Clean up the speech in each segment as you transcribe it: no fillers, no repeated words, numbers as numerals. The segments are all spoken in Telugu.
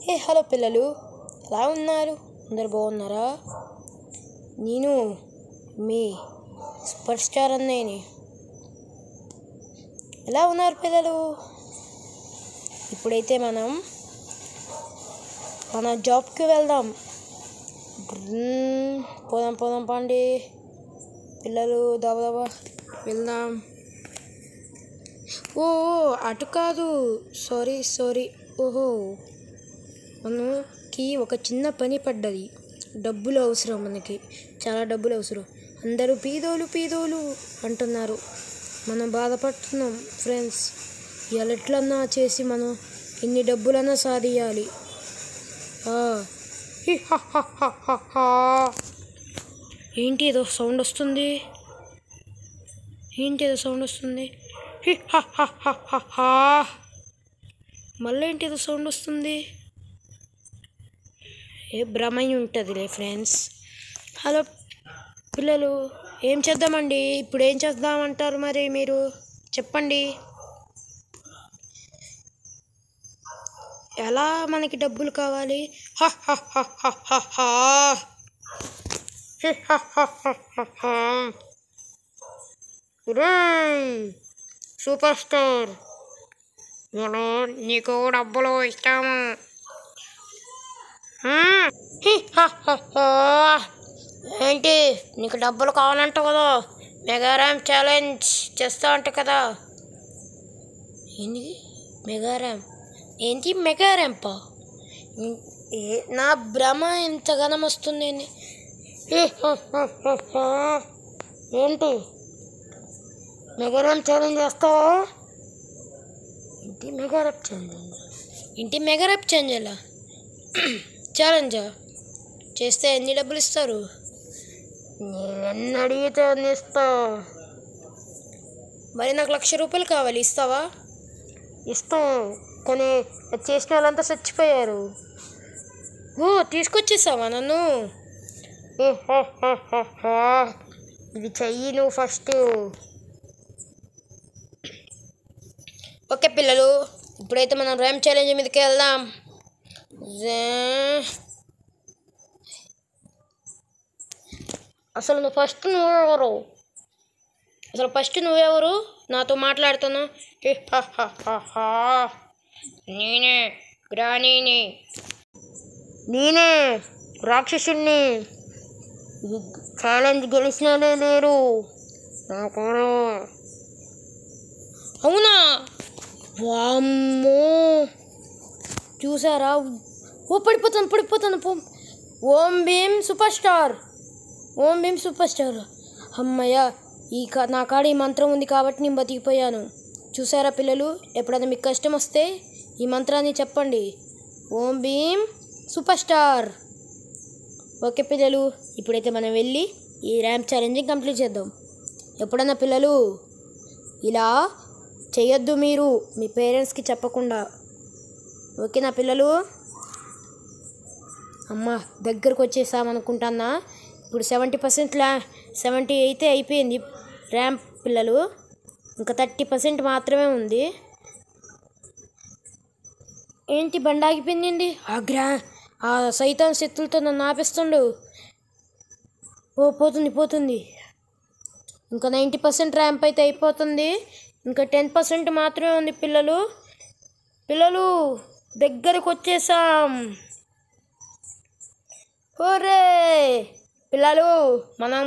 హలో పిల్లలు, ఎలా ఉన్నారు? అందరు బాగున్నారా? నేను మీ సూపర్ స్టార్ అన్నయ్యని. ఎలా ఉన్నారు పిల్లలు? ఇప్పుడైతే మనం మన జాబ్కి వెళ్దాం. పోదాం పండి పిల్లలు, దబదబా వెళ్దాం. ఓ అటు కాదు, సారీ. ఓహో, మనకి ఒక చిన్న పని పడ్డది. డబ్బులు అవసరం, మనకి చాలా డబ్బులు అవసరం. అందరూ పీదోలు అంటున్నారు. మనం బాధపడుతున్నాం ఫ్రెండ్స్. ఇవాళ ఎట్లన్నా చేసి మనం ఎన్ని డబ్బులన్నా సాధించాలి. ఏంటి ఏదో సౌండ్ వస్తుంది? మళ్ళీ ఏంటి ఏదో సౌండ్ వస్తుంది? ఏ భ్రమై ఉంటుందిలే ఫ్రెండ్స్. హలో పిల్లలు, ఏం చేద్దామండి? ఇప్పుడు ఏం చేద్దామంటారు మరి? మీరు చెప్పండి. ఎలా మనకి డబ్బులు కావాలి? సూపర్ స్టార్, నీకు డబ్బులు ఇస్తాము. ఏంటి, నీకు డబ్బులు కావాలంట కదా? మెగా ర్యాంప్ ఛాలెంజ్ చేస్తా అంట కదా? ఏంటి మెగా ర్యాంపా? నా భ్రమ ఎంతగానం వస్తుంది. ఏంటి మెగా ర్యాంప్ ఛాలెంజ్ చేస్తావా? ఏంటి మెగా ర్యాంప్ ఛాలెంజ్ ఛాలెంజా చేస్తే ఎన్ని డబ్బులు ఇస్తారు? నేను అడిగితే అన్ని ఇస్తా. మరి నాకు 1,00,000 రూపాయలు కావాలి, ఇస్తావా? ఇస్తాం, కానీ చేసిన వాళ్ళంతా చచ్చిపోయారు. ఓ, తీసుకొచ్చేసావా నన్ను? ఇది చెయ్యి నువ్వు ఫస్ట్. ఓకే పిల్లలు, ఇప్పుడైతే మనం ర్యాంప్ ఛాలెంజ్ మీదకి వెళ్దాం. అసలు ఫస్ట్ నువ్వెవరు నాతో మాట్లాడుతున్నా? నేనే గ్రానీని, నేనే రాక్షసుని. ఛాలెంజ్ గెలిచిననే లేరు నాకు. అవునా? వామ్మో, చూసారా? ఓ పడిపోతాను. ఓం భీమ్ సూపర్ స్టార్. అమ్మయ్య, నా కాడ ఈ మంత్రం ఉంది కాబట్టి నేను బతికిపోయాను. చూసారా పిల్లలు? ఎప్పుడైనా మీకు కష్టం వస్తే ఈ మంత్రాన్ని చెప్పండి, ఓం భీమ్ సూపర్ స్టార్. ఓకే పిల్లలు, ఇప్పుడైతే మనం వెళ్ళి ఈ ర్యాంప్ ఛాలెంజింగ్ కంప్లీట్ చేద్దాం. ఎప్పుడన్నా పిల్లలు ఇలా చేయొద్దు మీరు, మీ పేరెంట్స్కి చెప్పకుండా. ఓకేనా పిల్లలు? అమ్మ, దగ్గరకు వచ్చేసామనుకుంటున్నా. ఇప్పుడు 70 అయితే అయిపోయింది ర్యాంప్ పిల్లలు. ఇంకా 30% మాత్రమే ఉంది. ఏంటి బండి ఆగిపోయింది? ఆ సైతాన్ శక్తులతో నన్ను ఆపిస్తుండు. ఓ, పోతుంది. ఇంకా 90% ర్యాంప్ అయితే అయిపోతుంది. ఇంకా 10% మాత్రమే ఉంది పిల్లలు. దగ్గరకు వచ్చేసాం. ఓరే పిల్లలు, మనం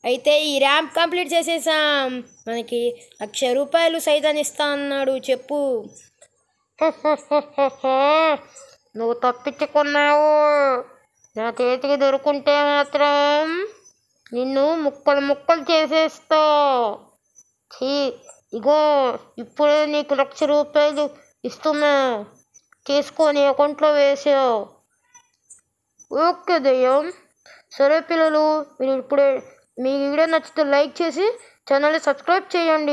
అయితే ఈ ర్యాంప్ కంప్లీట్ చేసేసాం. మనకి 1,00,000 రూపాయలు సైతాన్ ఇస్తా అన్నాడు. చెప్పు. నువ్వు తప్పించుకున్నావు. నా చేతికి దొరుకుంటే మాత్రం నిన్ను ముక్కలు చేసేస్తా. ఇగో ఇప్పుడే నీకు 1,00,000 రూపాయలు ఇస్తున్నా, తీసుకొని అకౌంట్లో వేసావు. ఓకే దయ్యం. సరే పిల్లలు, మీరు ఇప్పుడే మీ వీడియో నచ్చితే లైక్ చేసి ఛానల్ని సబ్స్క్రైబ్ చేయండి.